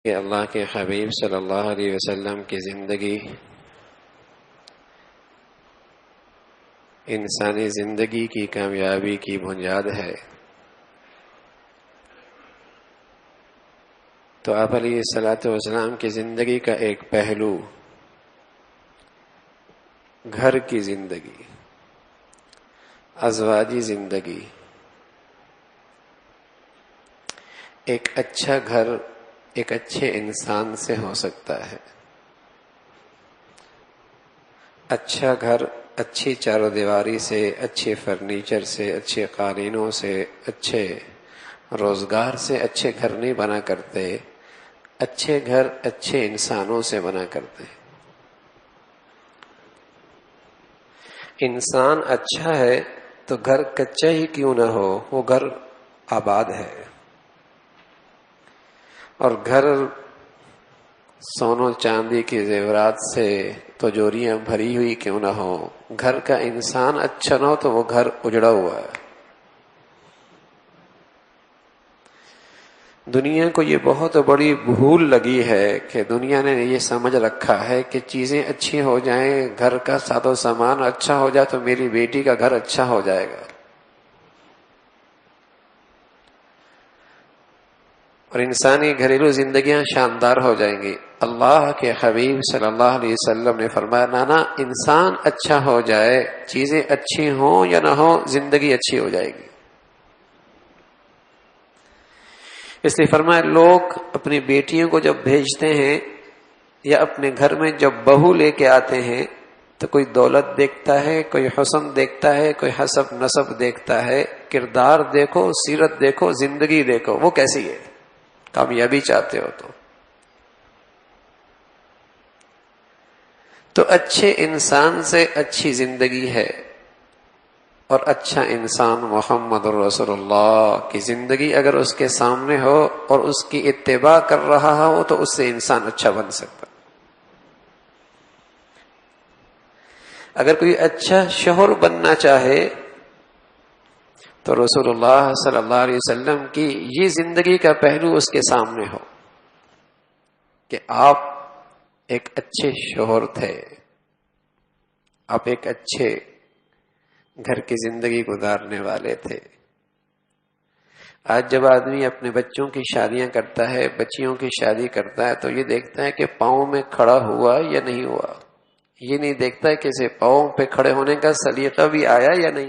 کہ اللہ کے حبیب صلی اللہ علیہ وسلم کی زندگی انسانی زندگی کی کامیابی کی بنیاد ہے. تو آپ علیہ الصلوۃ والسلام کی زندگی کا ایک پہلو گھر کی زندگی، ازواجی زندگی. ایک اچھا گھر ایک اچھے انسان سے ہو سکتا ہے. اچھا گھر اچھی چار دیواری سے، اچھے فرنیچر سے، اچھے قالینوں سے، اچھے روزگار سے اچھے گھر نہیں بنا کرتے. اچھے گھر اچھے انسانوں سے بنا کرتے. انسان اچھا ہے تو گھر کچا ہی کیوں نہ ہو، وہ گھر آباد ہے. اور گھر سونو چاندی کی زیورات سے تجوریاں بھری ہوئی کیوں نہ ہو، گھر کا انسان اچھا نہ ہو تو وہ گھر اجڑا ہوا ہے. دنیا کو یہ بہت بڑی بھول لگی ہے کہ دنیا نے یہ سمجھ رکھا ہے کہ چیزیں اچھی ہو جائیں، گھر کا ساز و سامان اچھا ہو جائے تو میری بیٹی کا گھر اچھا ہو جائے گا. اور انسانی گھریلو زندگیاں شاندار ہو جائیں گی. اللہ کے حبیب صلی اللہ علیہ وسلم نے فرمایا نانا انسان اچھا ہو جائے، چیزیں اچھی ہوں یا نہ ہوں، زندگی اچھی ہو جائے گی. اس لیے فرمایا لوگ اپنی بیٹیوں کو جب بھیجتے ہیں یا اپنے گھر میں جب بہو لے کے آتے ہیں تو کوئی دولت دیکھتا ہے، کوئی حسن دیکھتا ہے، کوئی حسب نسب دیکھتا ہے. کردار دیکھو، سیرت دیکھو، زندگی دیکھو وہ کیسی ہے. کامیابی چاہتے ہو تو اچھے انسان سے اچھی زندگی ہے. اور اچھا انسان محمد رسول اللہ کی زندگی اگر اس کے سامنے ہو اور اس کی اتباع کر رہا ہو تو اس سے انسان اچھا بن سکتا. اگر کوئی اچھا شوہر بننا چاہے تو رسول اللہ صلی اللہ علیہ وسلم کی یہ زندگی کا پہلو اس کے سامنے ہو کہ آپ ایک اچھے شوہر تھے، آپ ایک اچھے گھر کی زندگی گزارنے والے تھے. آج جب آدمی اپنے بچوں کی شادیاں کرتا ہے، بچیوں کی شادی کرتا ہے تو یہ دیکھتا ہے کہ پاؤں میں کھڑا ہوا یا نہیں ہوا. یہ نہیں دیکھتا ہے کہ اسے پاؤں پہ کھڑے ہونے کا سلیقہ بھی آیا یا نہیں.